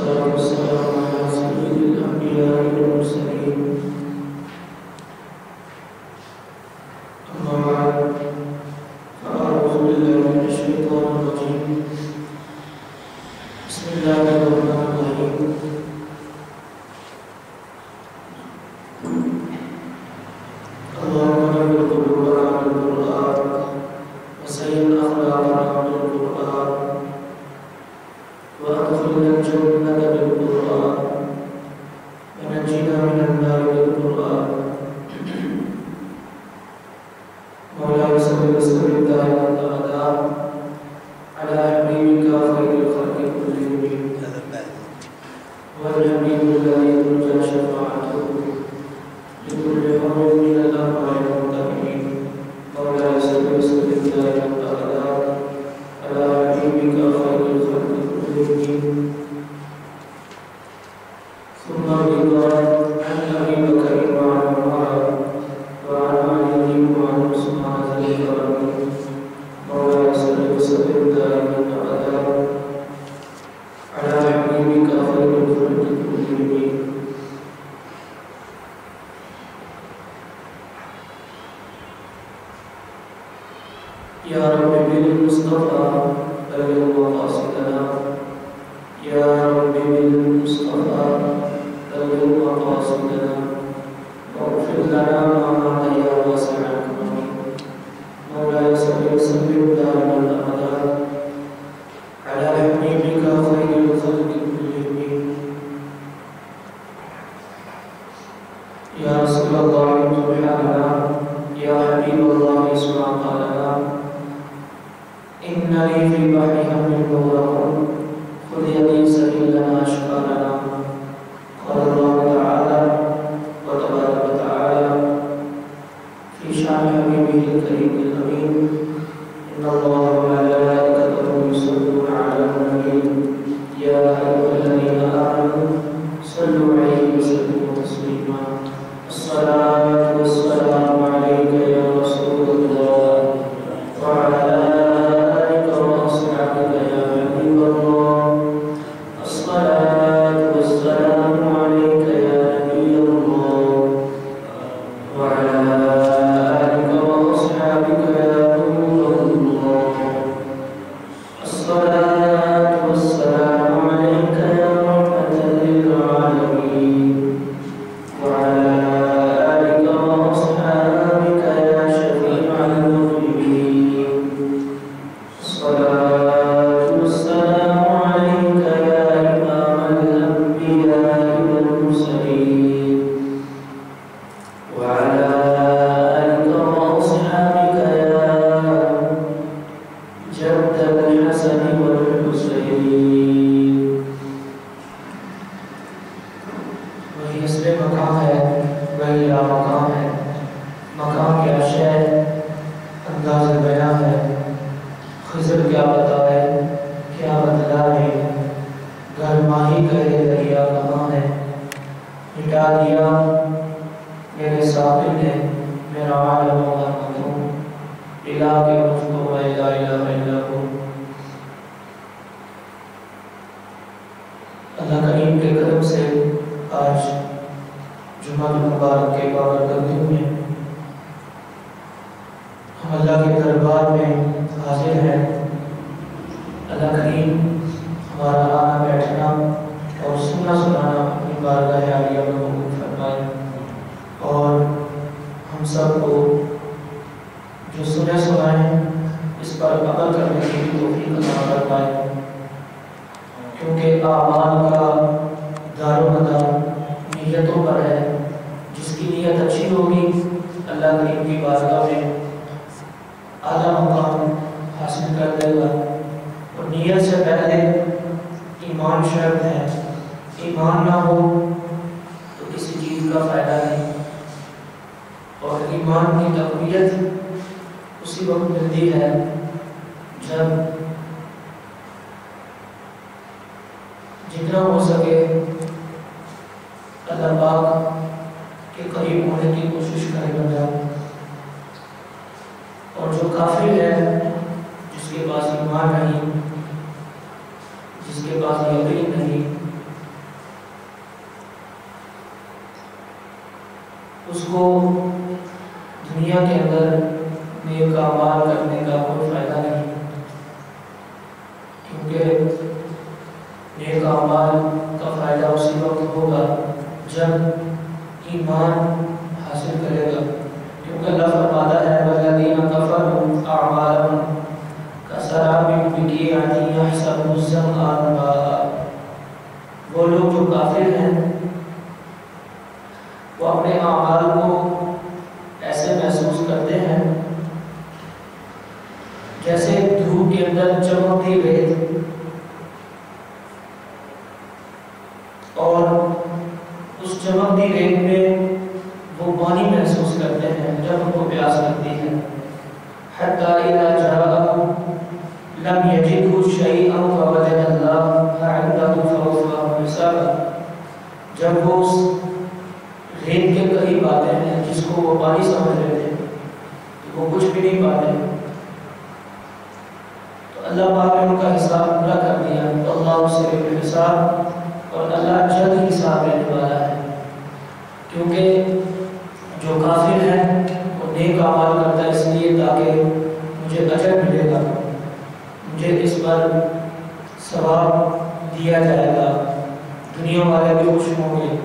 والصلاة والسلام على سيد الأنبياء والمرسلين أما بعد فأعوذ بالله من الشيطان الرجيم بسم الله الرحمن الرحيم اللهم نور قلوبنا بالقرآن وزين أخلاقنا بالقرآن وأدخلنا الجنة بالقرآن ونجنا من النار بالقرآن مولاي صل وسلم دائما أبدا على حبيبك خير الخلق كلهم والحبيب الذي ترجى شفاعته لكل حر من الأربع المتقين مولاي صل وسلم دائما أبدا على حبيبك خير الخلق كلهم ثم رضا عن أبي بكر وعن عمر وعن علي وعن عثمان ذي الكرم مولاي صل وسلم دائما أبدا على حبيبك خير الخلق كلهم يا رب بالمصطفى بلغ مقاصدنا يا رب بالمصطفى بلغ مقاصدنا واغفر لنا ما مات يا واسع الكرم مولاي صل وسلم دائما ابدا على حبيبك خير الخلق كلهم يا رسول الله سبحاننا يا حبيب الله اسمع قالنا إن لي في البحر هم مغرق خذ يدي سبيل لنا أشكالنا قال الله تعالى وتبارك وتعالى في شأن حبيبه الكريم الأمين إن الله وملائكته يصلون على النبي يا أيها الذين آمنوا صلوا عليه وسلموا تسليما الصلاة والسلام عليك يا رسول الله وعلى اللہ کریم کے کرم سے آج جمعہ مبارک کے بابرکت دن میں ہم اللہ کے دربار میں حاضر ہیں۔ اللہ کریم ہمارا آنا بیٹھنا اور سننا سنانا اپنی بارگاہ عالیہ میں قبول فرمائے اور ہم سب کو جو سنے سنائیں اس پر عمل کرنے کی توفیق عطا فرمائے، کیونکہ اعمال کا دار و مدار نیتوں پر ہے۔ جس کی نیت اچھی ہوگی اللہ کریم کی بارگاہ میں اعلیٰ مقام حاصل کر دے گا، اور نیت سے پہلے ایمان شرط ہے۔ ایمان نہ ہو تو کسی چیز کا فائدہ نہیں، اور ایمان کی تقویت اسی وقت ملتی ہے جب جتنا ہو سکے اللہ پاک کے قریب ہونے کی کوشش کرے بندہ، اور جو کافر ہے جس کے پاس ایمان نہیں، جس کے پاس یقین نہیں، کیونکہ نیک اعمال کا فائدہ اسی وقت ہوگا جب ایمان حاصل کرے گا، کیونکہ اللہ فرماتا ہے وَالَّذِينَ كَفَرُوا أَعْمَالَهُمْ كَسَرَابٍ بِقِيعَةٍ يَحْسَبُهُ الظَّمْآنُ مَاءً۔ وہ لوگ جو کافر ہیں وہ اپنے اعمال کو ایسے محسوس کرتے ہیں جیسے دھوپ کے اندر چمکتی ریت، اور اس چمکتی ریت میں وہ پانی محسوس کرتے ہیں جب ان کو پیاس لگتی ہے۔ حَتَّى إِذَا جَاءَهُ لَمْ يَجِدْهُ شَيْئًا فَوَجَدَ اللَّهَ عِندَهُ فَوَفَّاهُ حِسَابَهُ۔ جب وہ اس ریت کے قریب آتے ہیں جس کو وہ پانی سمجھ لیتے ہیں تو وہ کچھ بھی نہیں پاتے، تو اللہ پاک نے ان کا حساب پورا کر دیا، تو اللہ سریع الحساب، اور اللہ جلد حساب لینے والا ہے، کیونکہ جو کافر ہے وہ نیک اعمال کرتا ہے اس لیے تاکہ مجھے اجر ملے گا، مجھے اس پر ثواب دیا جائے گا، دنیا والے بھی خوش ہوں گے۔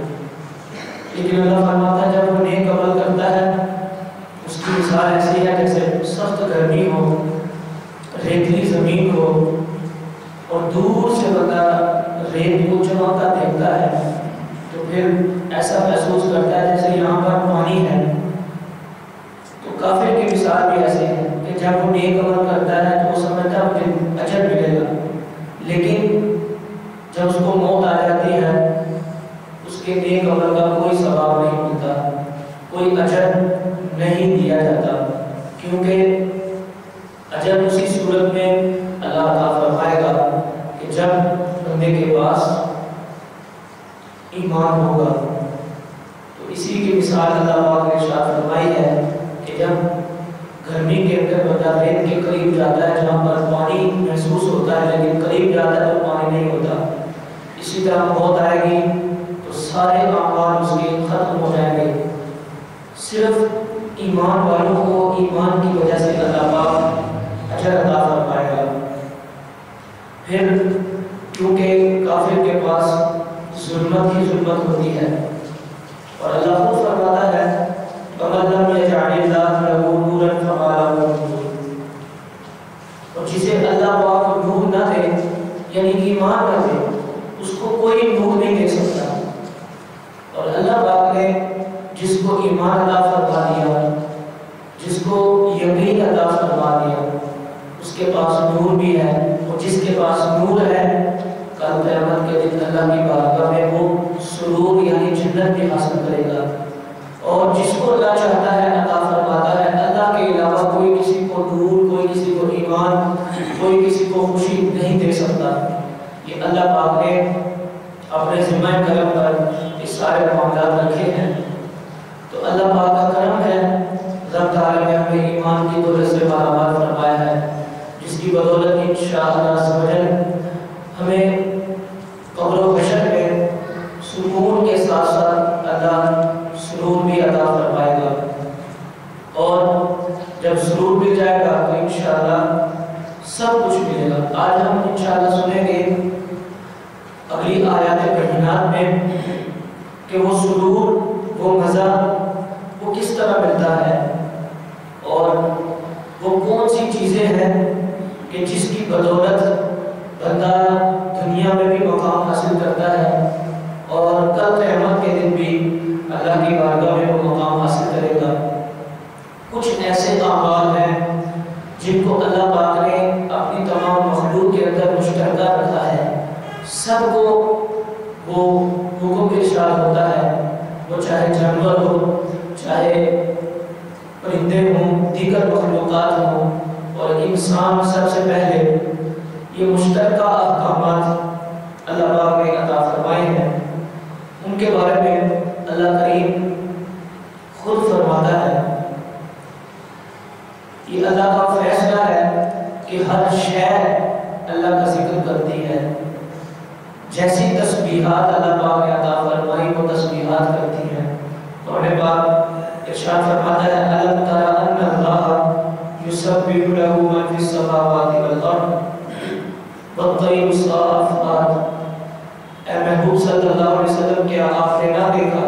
لیکن اللہ فرماتا ہے جب وہ نیک عمل کرتا ہے اس کی مثال ایسی ہے جیسے سخت گرمی ہو، ریتلی زمین ہو، اور دور سے بندہ ریت کو چمکتا دیکھتا ہے تو پھر ایسا محسوس کرتا ہے جیسے یہاں پر پانی ہے۔ تو کافر کی مثال بھی ایسی ہے کہ جب وہ نیک عمل کرتا ہے تو وہ سمجھتا ہے مجھے اجر ملے گا، لیکن جب اس کو موت آ جاتی ہے اس کے نیک عمل کا کوئی ثواب نہیں ملتا، کوئی اجر نہیں دیا جاتا، کیونکہ اجر اسی صورت میں اللہ عطا فرمائے گا کہ جب بندے کے پاس ایمان ہوگا۔ تو اسی کی مثال اللہ پاک نے ارشاد فرمائی ہے کہ جب گرمی کے اندر بندہ ریت کے قریب جاتا ہے جہاں پر پانی محسوس ہوتا ہے لیکن قریب جاتا ہے تو پانی نہیں ہوتا، اسی طرح موت آئے گی تو سارے اعمال اس کے ختم ہو جائیں گے، صرف ایمان والوں کو ایمان کی وجہ سے اللہ پاک اجر عطا فرمائے گا۔ پھر کیونکہ کافر کے پاس ظلمت ہی ظلمت ہوتی ہے، اور اللہ خود فرماتا ہے وَمَن لَّمْ يَجْعَلِ اللَّهُ لَهُ نُورًا فَمَا لَهُ مِن نُور۔ اور جسے اللہ پاک نور نہ دے یعنی ایمان نہ دے اس کو کوئی نور نہیں دے سکتا، اور اللہ پاک نے جس کو ایمان عطا فرما دیا، جس کو یقین عطا فرما دیا، اس کے پاس نور بھی ہے، اور جس کے پاس نور ہے کل قیامت کے دن اللہ کی بارگاہ میں وہ سرور یعنی جنت بھی حاصل کرے گا، اور جس کو اللہ چاہتا ہے عطا فرماتا ہے۔ اللہ کے علاوہ کوئی کسی کو نور، کوئی کسی کو ایمان، کوئی کسی کو خوشی نہیں دے سکتا۔ یہ اللہ پاک نے اپنے ذمہ کرم پر اس سارے معاملات رکھے ہیں، تو اللہ پاک کا کرم ہے، رب تعالیٰ نے ہمیں ایمان کی دولت سے مالامال فرمایا ہے، جس کی بدولت انشاءاللہ عز و جل ہمیں قبر و حشر میں سکون کے ساتھ ساتھ اللہ سرور بھی عطا فرمائے گا، اور جب سرور مل جائے گا تو انشاءاللہ سب کچھ ملے گا۔ آج ہم انشاءاللہ سنیں گے اگلی آیات بینات میں کہ وہ سرور، وہ مزہ وہ کس طرح ملتا ہے، اور وہ کون سی چیزیں ہیں کہ جس کی بدولت بندہ دنیا میں بھی مقام حاصل کرتا ہے اور کل قیامت کے دن بھی اللہ کی بارگاہ میں وہ مقام حاصل کرے گا۔ کچھ ایسے اعمال ہیں جن کو اللہ پاک نے اپنی تمام مخلوق کے اندر مشترکہ رکھا ہے، سب کو وہ حکم ارشاد ہوتا ہے، وہ چاہے جانور ہو، چاہے پرندے ہوں، دیگر مخلوقات ہوں، اور انسان سب سے پہلے، یہ مشترکہ احکامات اللہ پاک نے عطا فرمائے ہیں۔ ان کے بارے میں اللہ کریم خود فرماتا ہے، یہ اللہ کا فیصلہ ہے کہ ہر شے اللہ کا ذکر کرتی ہے، جیسی تسبیحات اللہ پاک نے عطا فرمائی وہ تسبیحات کرتی ہیں۔ قرآن پاک ارشاد فرماتا ہے أَلَمْ تَرَ أَنَّ اللَّهَ يُسَبِّحُ لَهُ مَن فِي السَّمَاوَاتِ وَالْأَرْضِ والطير الصافات. اے محبوب صلی اللہ علیہ وسلم کیا آپ نے نہ دیکھا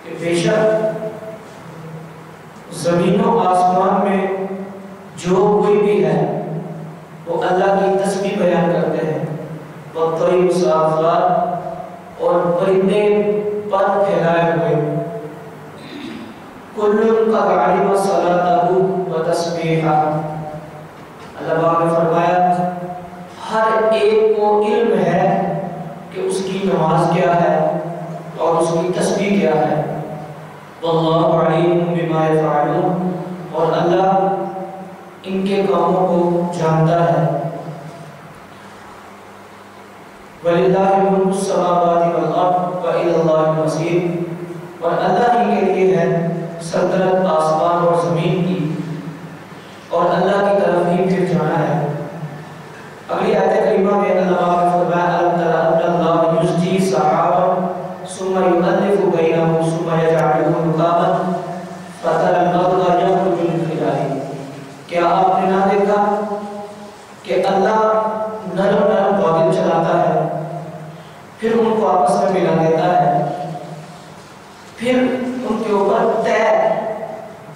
کہ بے شک زمین و آسمان میں جو کوئی بھی ہے وہ اللہ کی تسبیح بیان کرتے ہیں. والطير الصافات اور پرندے پر پھیلائے ہوئے. کل قد علم صلاته وتسبیحہ. اللہ پاک نے فرمایا ہر ایک کو علم ہے کہ اس کی نماز کیا ہے اور اس کی تسبیح کیا ہے. واللہ علیم بما یفعلون. اور اللہ ان کے کاموں کو جانتا ہے. وَلِلَّهِ مُلْكُ السَّمَاوَاتِ وَالْأَرْضِ وَإِلَى اللَّهِ الْمَصِيرُ. اور اللہ ہی کے لیے ہے سلطنت آسمان اور زمین کی اور اللہ کی طرف ہی پھر جانا ہے. اگلی آیت کریمہ میں اللہ نے فرمایا أَلَمْ تَرَ أَنَّ اللَّهَ يُزْجِي سَحَابًا ثُمَّ يُؤَلِّفُ بَيْنَهُ ثُمَّ يَجْعَلُهُ رُكَامًا فَتَرَى الْبَرْقَ يَخْرُجُ مِنْ خِلَالِهِ. کیا آپ نے نہ دیکھا کہ اللہ نرم نرم بادل چلاتا ہے پھر ان کو آپس میں ملا دیتا ہے پھر ان کے اوپر تیر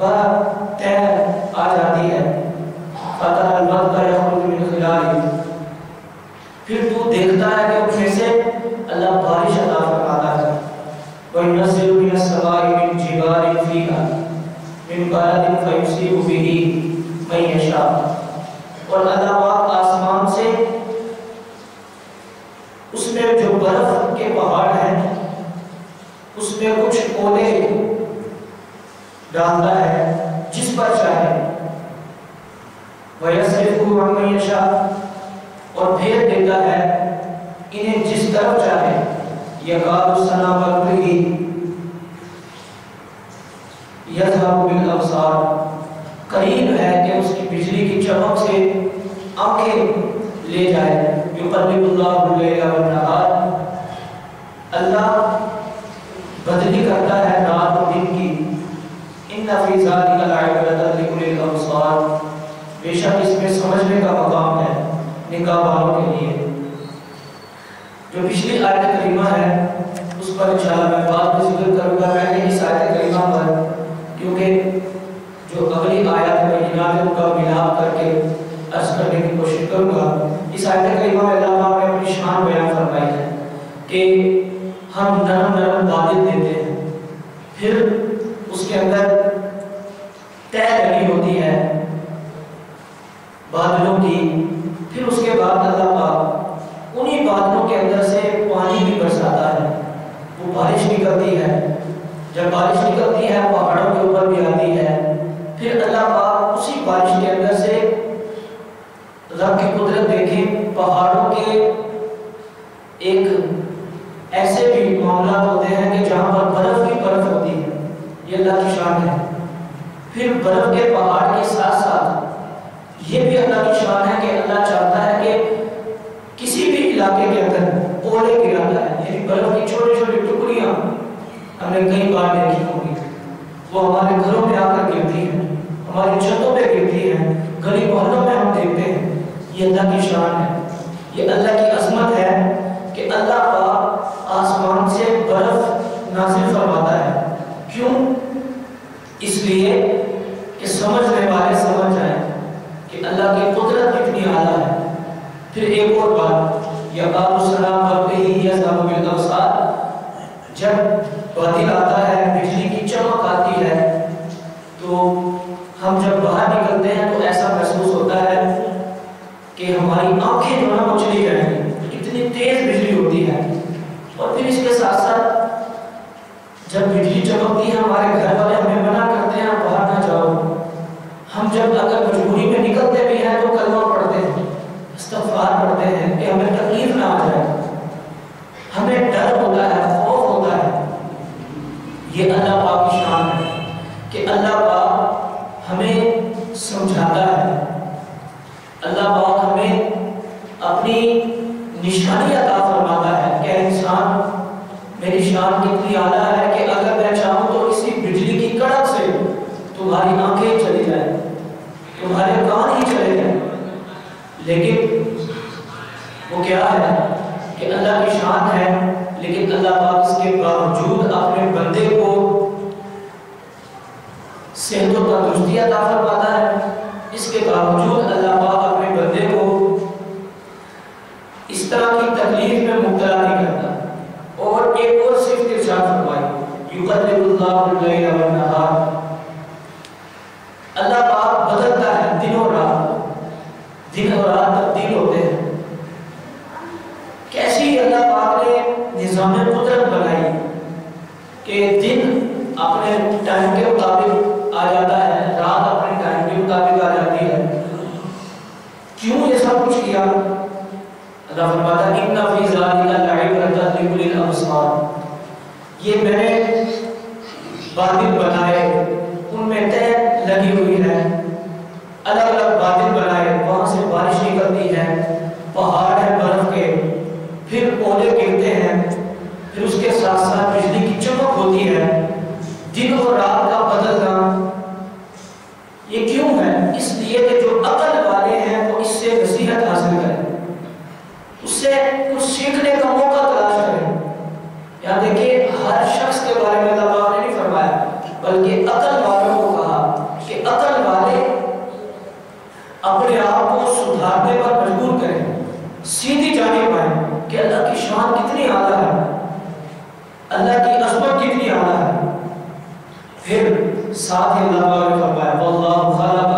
آ جاتی ہے. فَتَرَى الْبَرْقَ يَخْرُجُ مِنْ خِلَالِهِ. پھر تو دیکھتا ہے کہ ان میں سے اللہ بارش عطا فرماتا ہے. وَيُنَزِّلُ مِنَ السَّمَاءِ مِنْ جِبَالٍ فِيهَا مِنْ بَرَدٍ فَيُصِيبُ بِهِ مَن يَشَاءُ. اور اللہ پاک آسمان سے اس میں جو برف کے پہاڑ ہیں اس میں کچھ اولے ڈالتا ہے جس پر چاہے. وَيَصْرِفُهُ عَن مَن يَشَاءُ. اور پھیر دیتا ہے انہیں جس طرف چاہے. يَكَادُ سَنَا بَرْقِهِ يَذْهَبُ بِالْأَبْصَارِ. قریب ہے کہ اس کی بجلی کی چمک سے آنکھیں لے جائے. يُقَلِّبُ اللَّهُ اللَّيْلَ وَالنَّهَارَ. اللہ بدلی کرتا ہے رات و دن کی. إِنَّ فِي ذَلِكَ لَعِبْرَةً لِأُولِي الْأَبْصَارِ. بے شک اس میں سمجھنے کا مقام ہے نگاہ والوں کے لیے. جو پچھلی آیت کریمہ ہے اس پر انشاءاللہ میں بعد میں ذکر کروں گا. میں نے اس آیت کریمہ پر کیونکہ جو اگلی آیت میں ان کا ملاپ کر کے عرض کرنے کی کوشش کروں گا. اس آیت کریمہ میں اللہ پاک نے اپنی شان بیان فرمائی ہے کہ ہم نرم نرم بادل دیتے ہیں پھر اس کے اندر طے لگی ہوتی ہے بادلوں کی. پھر اس کے بعد اللہ پاک انہی بادلوں کے اندر سے پانی بھی برساتا ہے. وہ بارش نکلتی ہے. جب بارش نکلتی ہے پہاڑوں کے اوپر بھی آتی ہے. پھر اللہ پاک اسی بارش کے اندر سے رب کی قدرت دیکھیں پہاڑوں کے ایک ایسے بھی معاملات ہوتے ہیں کہ جہاں پر برف ہی برف ہوتی ہے. یہ اللہ کی شان ہے. پھر برف کے پہاڑ کے ساتھ ساتھ یہ بھی اللہ کی شان ہے کہ اللہ چاہتا ہے کہ کسی بھی علاقے کے اندر اولے گراتا ہے. یعنی برف کی چھوٹی چھوٹی ٹکڑیاں ہم نے کئی بار دیکھی ہوگی. وہ ہمارے گھروں میں آ کر گرتی ہیں, ہماری چھتوں پہ گرتی ہیں, گلی محلوں میں ہم دیکھتے ہیں. یہ اللہ کی شان ہے. یہ اللہ کی عظمت ہے کہ اللہ پاک آسمان سے برف نازل فرماتا ہے. کیوں؟ اس لیے کہ سمجھنے والے سمجھ جائیں کہ اللہ کی قدرت کتنی اعلیٰ ہے. پھر ایک اور بات, يَقَالُ السَّلَامُ بَرْقِهِ يَذْهَبُ بِالْأَبْصَارِ. جب بادل آتا ہے, بجلی کی چمک آتی ہے, تو ہم جب باہر نکلتے ہیں تو ایسا محسوس ہوتا ہے کہ ہماری آنکھیں جو ہے وہ چلی جائیں گی, اتنی تیز بجلی ہوتی ہے. اور پھر اس کے ساتھ ساتھ جب بجلی چمکتی ہے ہمارے گھر والے ہمیں منع کرتے ہیں باہر نہ جاؤ. ہم جب اگر مجبوری میں نکلتے بھی ہیں تو کلمہ پڑھتے ہیں, استغفار پڑھتے ہیں کہ ہمیں تکلیف نہ آ جائے. ہمیں ڈر ہوتا ہے, خوف ہوتا ہے. یہ اللہ پاک کی شان ہے کہ اللہ پاک ہمیں سمجھاتا ہے. اللہ پاک ہمیں اپنی نشانی عطا فرماتا ہے کہ انسان میری شان کتنی اعلیٰ ہے کہ اگر میں چاہوں تو اسی بجلی کی کڑک سے تمہاری آنکھیں چلی جائیں, تمہارے کان ہی چلے جائیں, لیکن وہ کیا ہے کہ اللہ کی شان ہے، لیکن اللہ پاک اس کے باوجود اپنے بندے کو صحت و تندرستی عطا فرماتا ہے۔ اس کے باوجود اللہ پاک اپنے بندے کو اس طرح کی تکلیف میں مبتلا نہیں کرتا۔ اور ایک اور صفت ارشاد فرمائی، یقلب اللہ اللیل والنہار، اللہ پاک بدلتا ہے دن اور رات، دن اور رات تبدیل ہوتے ہیں۔ کیسی اللہ پاک نے نظام قدرت بنائی کہ دن اپنے ٹائم کے مطابق آ جاتا ہے، رات اپنے ٹائم کے مطابق آ جاتی ہے۔ کیوں یہ سب کچھ کیا؟ اللہ فرماتا ہے ان فی ذلک لعبرۃ لأولی الابصار، یہ میں نے بادل بنائے، ان میں طے لگی ہوئی ہے، الگ الگ بادل بنائے، وہاں سے بارش نکلتی ہے، پہاڑ ہے برف کے، پھر اولے گرتے ہیں، پھر اس کے ساتھ ساتھ بجلی کی چمک ہوتی ہے۔ دن اور رات کا بدلنا یہ کیوں ہے؟ اس لیے کہ جو عقل والے ہیں وہ اس سے نصیحت حاصل کریں، اس سے کچھ سیکھنے کا موقع تلاش کریں۔ یہاں دیکھیے ہر شخص کے بارے میں اللہ پاک نے نہیں فرمایا، بلکہ عقل والوں کو کہا کہ عقل والے اپنے آپ کو سدھارنے پر مجبور کریں، سیدھی جانب آئیں کہ اللہ کی شان کتنی اعلیٰ ہے، اللہ کی عظمت کتنی اعلیٰ ہے۔ پھر ساتھ ہی اللہ پاک نے فرمایا واللہ خلق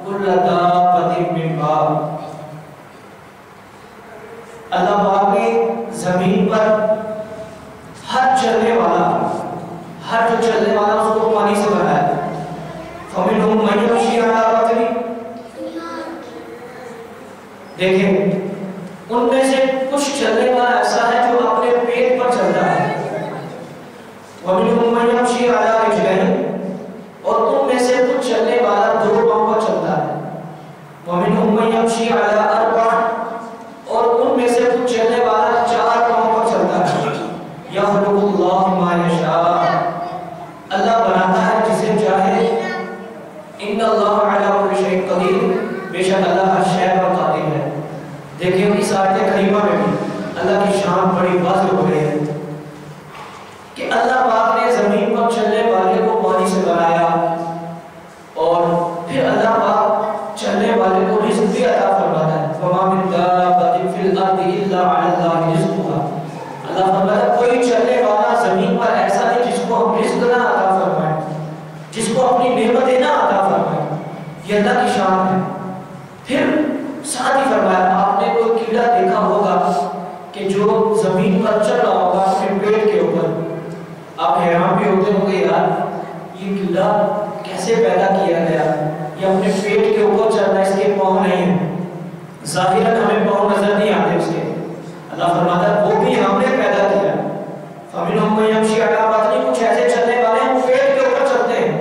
کل دابۃ من ماء، اللہ پاک نے زمین پر ہر چلنے والا اس کو پانی سے بنایا۔ فمنہم من یمشی علی بطنہ، دیکھیں ان میں سے کچھ چلنے والا ایسا ہے جو اپنے پیٹ پر چلتا ہے، وَمِنْهُمْ مَنْ يَمْشِي عَلَىٰ رِجْلَيْنِ، اور ان میں سے کچھ چلنے والا دو پاؤں پر چلتا ہے، وَمِنْهُمْ مَنْ يَمْشِي عَلَىٰ أَرْبَعٍ، اور ان میں سے کچھ چلنے والا چار پاؤں پر چلتا ہے۔ يَخْلُقُ اللَّهُ مَا يَشَاءُ، اللہ بناتا ہے جسے چاہے۔ إِنَّ اللَّهَ عَلَىٰ كُلِّ شَيْءٍ قَدِيرٌ، بے شک اللہ ہر شے پر قادر ہے۔ دیکھیں اس آیت کریمہ میں بھی اللہ کی شان بڑی واضح ہو رہی ہے کہ اللہ پاک نے زمین پر چلنے والے کو پانی سے بنایا، اور پھر اللہ پاک چلنے والے کو رزق بھی عطا فرماتا ہے۔ وَمَا مِن دَابَّةٍ فِي الْأَرْضِ إِلَّا عَلَى اللَّهِ رِزْقُهَا، اللہ فرماتا ہے کوئی چلنے والا زمین پر ایسا نہیں جس کو ہم رزق نہ عطا فرمائیں، جس کو اپنی نعمتیں نہ عطا فرمائیں، یہ اللہ کی شان ہے۔ پھر ساتھ ہی فرمایا آپ نے کوئی کیڑا دیکھا ہوگا کہ جو زمین پر چل رہا ہوگا اپنے پیٹ کے اوپر، آپ حیران بھی ہوتے ہوں گے یار یہ کیڑا کیسے پیدا کیا گیا، یہ اپنے پیٹ کے اوپر چل رہا ہے، اس کے پاؤں نہیں ہیں، ظاہراً ہمیں پاؤں نظر نہیں آتے اس کے، اللہ فرماتا ہے وہ بھی ہم نے پیدا کیا۔ فَمِنْهُمْ مَنْ يَمْشِي عَلَىٰ بَطْنِهِ، کچھ ایسے چلنے والے ہیں وہ پیٹ کے اوپر چلتے ہیں،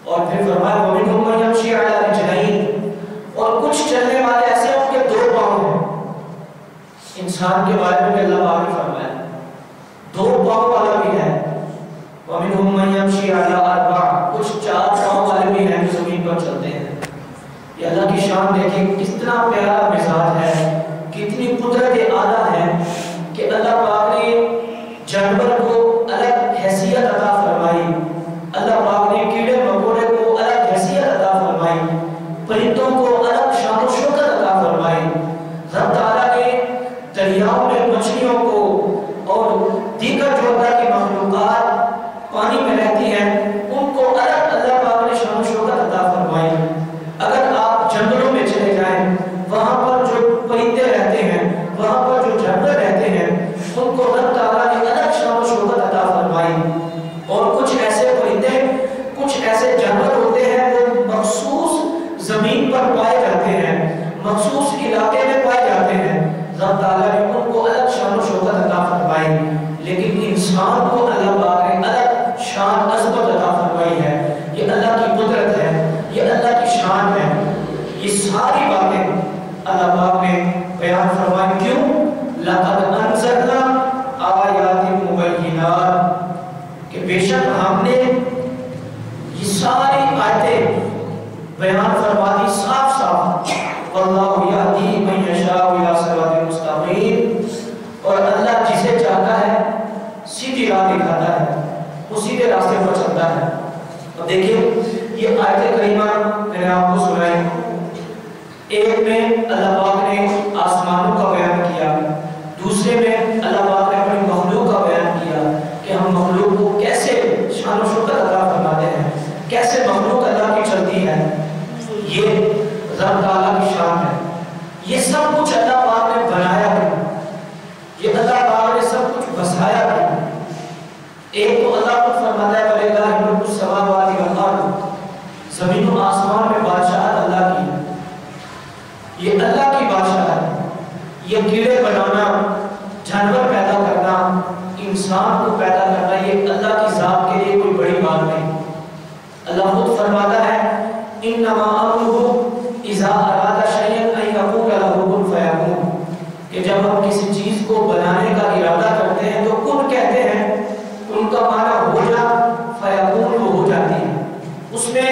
اور پھر فرمایا وَمِنْهُمْ مَنْ يَمْشِي عَلَىٰ رِجْلَيْنِ، اور کچھ چلنے والے ایسے ان کے دو پاؤں ہیں۔ انسان کے بارے میں اللہ پاک نے فرمایا دو پاؤں والا بھی ہے، وَمِنْهُمْ مَنْ يَمْشِي عَلَىٰ أَرْبَعٍ، کچھ چار پاؤں والے بھی ہیں جو زمین پر چلتے ہیں۔ یہ اللہ کی شان دیکھیں کتنا پیارا مزاج ہے، کتنی قدرت اعلیٰ ہے کہ اللہ پاک نے جانور کو الگ حیثیت عطا فرمائی، اللہ پاک نے کیڑے مکوڑے کو الگ حیثیت عطا فرمائی، پرندوں کو الگ شان و شوکت عطا فرمائی، رب تعالیٰ نے دریاؤں میں مچھلیوں کو اور دیگر جو اللہ کی مخلوقات پانی میں رہتی ہیں ان کو الگ اللہ پاک نے شان و شوکت عطا فرمائی۔ اگر آپ جنگلوں میں چلے جائیں وہاں پر جو پرندے رہتے ہیں، وہاں پر جو جانور رہتے ہیں، ان کو رب تعالیٰ نے الگ شان و شوکت عطا فرمائی۔ اور کچھ ایسے پرندے، کچھ ایسے جانور ہوتے ہیں وہ مخصوص زمین پر پائے جاتے ہیں، مخصوص علاقے میں پائے جاتے ہیں، رب تعالیٰ نے ان کو الگ شان و شوکت عطا فرمائی۔ لیکن انسان کو اللہ پاک نے الگ شان عظمت عطا فرمائی ہے۔ یہ اللہ کی قدرت ہے، یہ اللہ کی شان ہے۔ یہ ساری باتیں اللہ پاک نے بیان فرمائی، کیوں؟ لَقَدْ أَنزَلْنَا آیَاتٍ مُبَيِّنَاتٍ، کہ بے شک ہم نے یہ ساری آیتیں بیان فرما دی صاف صاف۔ وَاللَّهُ يَهْدِي مَن يَشَاءُ إِلَىٰ صِرَاطٍ مُسْتَقِيمٍ، پرندے بنانا، جانور پیدا کرنا، انسان کو پیدا کرنا، یہ اللہ کی ذات کے لیے کوئی بڑی بات نہیں۔ اللہ خود فرماتا ہے انما امرہ اذا اراد شیئا ان یقول له کن فیکون، کہ جب ہم کسی چیز کو بنانے کا ارادہ کرتے ہیں تو کن کہتے ہیں، کن کا معنی ہو جا، فیکون وہ ہو جاتی ہے۔ اس میں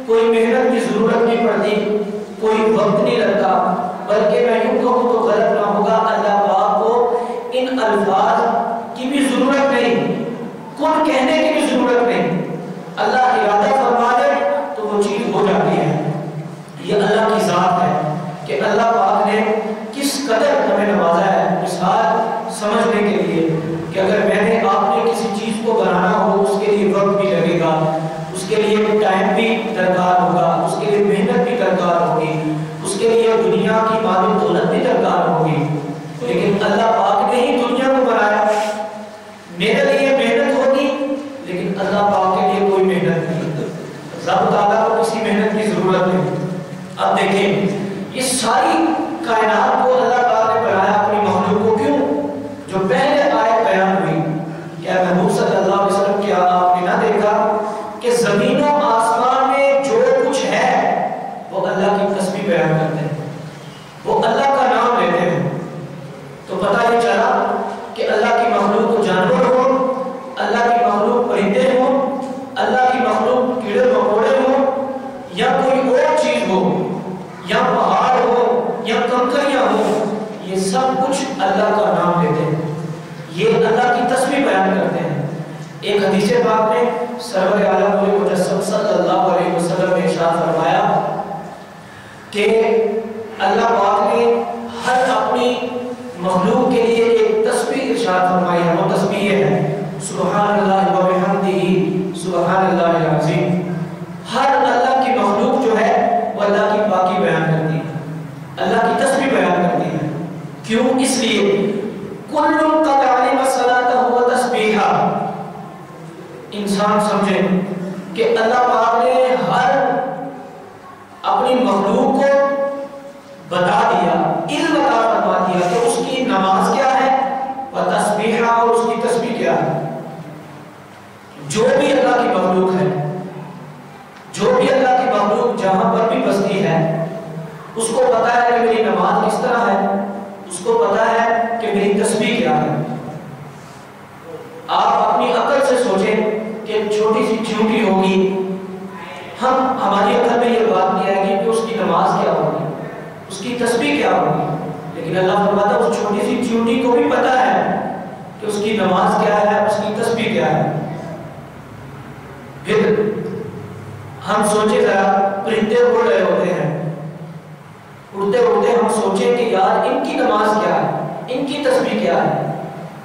کوئی محنت کی ضرورت نہیں پڑتی، کوئی وقت نہیں لگتا، بلکہ میں یوں کہوں تو غلط نہ ہوگا، اللہ پاک کو ان الفاظ کی بھی ضرورت نہیں، کن کہنے کی بھی ضرورت نہیں، اللہ ارادہ فرما دے تو وہ چیز ہو جاتی ہے۔ یہ اللہ کی ذات ہے کہ اللہ پاک نے کس قدر ہمیں نوازا ہے۔ مثال سمجھنے کے لیے کہ اگر میں نے آپ نے کسی چیز کو بنانا ہو، اس کے لیے وقت بھی لگے گا، اس کے لیے ٹائم بھی درکار ہوگا، اس کے لیے محنت بھی درکار ہوگی، اس کے لیے دنیا کی مال و دولت بھی درکار ہوگی، لیکن اللہ پاک نے ہی دنیا کو بنایا۔ میرے لیے محنت ہوگی لیکن اللہ پاک کے لیے کوئی محنت نہیں، رب تعالیٰ کو کسی محنت کی ضرورت نہیں۔ اب دیکھیں یہ ساری کائنات کو اللہ پاک نے بنایا اپنی مخلوق کو، کیوں؟ جو پہلے آیت بیان ہوئی، کیا محبوب صلی اللہ علیہ وسلم کیا آپ نے نہ دیکھا کہ زمین و آسمان میں جو کچھ ہے وہ اللہ کی تسبیح بیان کرتے ہیں، وہ اللہ کا نام لیتے ہیں؟ تو پتہ یہ چلا کہ اللہ کی مخلوق جانور ہوں، اللہ کی مخلوق پرندے ہوں، اللہ کی مخلوق کیڑے مکوڑے ہوں، یا کوئی اور چیز ہو، یا پہاڑ ہو یا کنکریاں ہوں، یہ سب کچھ اللہ کا نام لیتے ہیں، یہ اللہ کی تسبیح بیان کرتے ہیں۔ ایک حدیث پاک میں سرور عالم مجسم صلی اللہ علیہ وسلم نے ارشاد فرمایا کہ اللہ پاک نے ہر اپنی مخلوق کے لیے ایک تسبیح ارشاد فرمائی ہے، وہ تسبیح ہے سبحان اللہ و بحمدہ سبحان اللہ العظیم۔ ہر اللہ کی مخلوق جو ہے وہ اللہ کی پاکی بیان کرتی ہے، اللہ کی تسبیح بیان کرتی ہے۔ کیوں؟ اس لیے کل قد علم صلاتہ و تسبیحہ، انسان سمجھیں کہ اللہ پاک نے ہر اپنی مخلوق کو بتا دیا، علم عطا فرما دیا کہ اس کی نماز کیا ہے و تسبیحہ، اور اس کی تسبیح کیا ہے۔ جو بھی اللہ کی مخلوق ہے، جو بھی اللہ کی مخلوق جہاں پر بھی بستی ہے، اس کو پتا ہے کہ میری نماز کس طرح ہے، اس کو پتا ہے کہ میری تسبیح کیا ہے۔ آپ اپنی عقل سے سوچیں کہ چھوٹی سی چیونٹی ہوگی، ہماری عقل میں یہ بات نہیں آئے گی کہ اس کی نماز کیا ہوگی، اس کی تسبیح کیا ہوگی، لیکن اللہ فرماتا ہے اس چھوٹی سی چیونٹی کو بھی پتا ہے کہ اس کی نماز کیا ہے، اس کی تسبیح کیا ہے۔ پھر ہم سوچیں ذرا، پرندے اڑ رہے ہوتے ہیں، اڑتے اڑتے ہم سوچیں کہ یار ان کی نماز کیا ہے، ان کی تسبیح کیا ہے،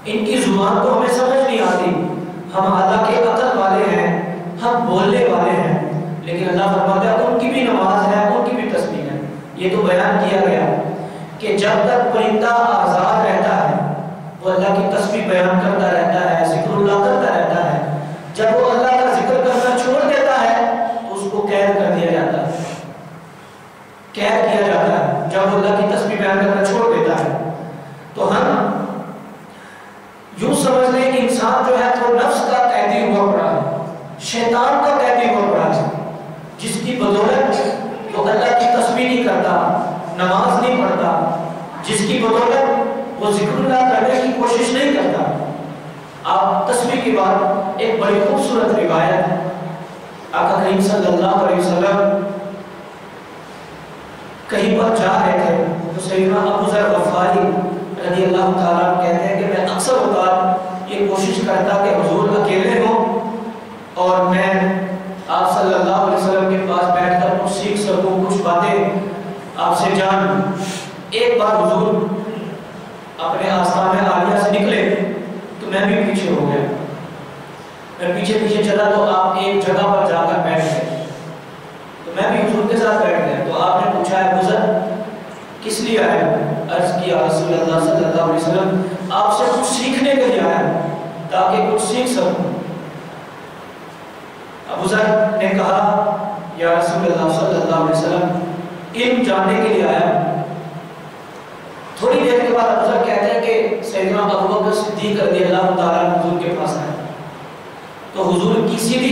ان کی زبان تو ہمیں سمجھ نہیں آتی، ہم حالانکہ عقل والے ہیں، ہم بولنے والے ہیں، لیکن اللہ فرماتا ہے ان کی بھی نماز ہے، ان کی بھی تسبیح ہے۔ یہ تو بیان کیا گیا کہ جب تک پرندہ آزاد رہتا ہے وہ اللہ کی تسبیح بیان کرتا رہتا ہے، ذکر اللہ کرتا رہتا ہے، جب وہ اللہ کا ذکر کرنا چھوڑ دیتا ہے تو اس کو قید کر دیا جاتا ہے، قید کیا جاتا ہے جب وہ اللہ کی تسبیح بیان کرنا چھوڑ دیتا ہے۔ تو ہم یوں سمجھ لیں کہ انسان جو ہے وہ نفس کا قیدی ہوا پڑا ہے، شیطان کا قیدی ہوا پڑا ہے، جس کی بدولت وہ اللہ کی تسبیح نہیں کرتا، نماز نہیں پڑھتا، جس کی بدولت وہ ذکر اللہ کرنے کی کوشش نہیں کرتا۔ آپ تسبیح کے بعد ایک بڑی خوبصورت روایت، آقا کریم صلی اللہ علیہ وسلم کہیں پر جا رہے تھے تو سیدنا ابو ذر غفاری رضی اللہ تعالیٰ کہتے ہیں کہ میں اکثر اوقات یہ کوشش کرتا کہ حضور اکیلے ہوں اور میں آپ صلی اللہ علیہ وسلم کے پاس بیٹھ کر کچھ سیکھ سکوں، کچھ باتیں آپ سے جان۔ ایک بار حضور اپنے آستانہ عالیہ سے نکلے تو میں بھی پیچھے ہو گیا، میں پیچھے پیچھے چلا تو آپ ایک جگہ پر جا کر بیٹھ گئے، تو میں بھی حضور کے ساتھ بیٹھ گیا۔ تو آپ نے پوچھا ہے ابو ذر کس لیے آئے؟ عرض کیا رسول اللہ صلی اللہ علیہ وسلم آپ سے کچھ سیکھنے کے لیے آیا تاکہ کچھ سیکھ سکوں۔ ابو ذر نے کہا یا رسول اللہ صلی اللہ علیہ وسلم علم جاننے کے لیے آیا۔ تھوڑی دیر کے بعد ابو ذر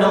9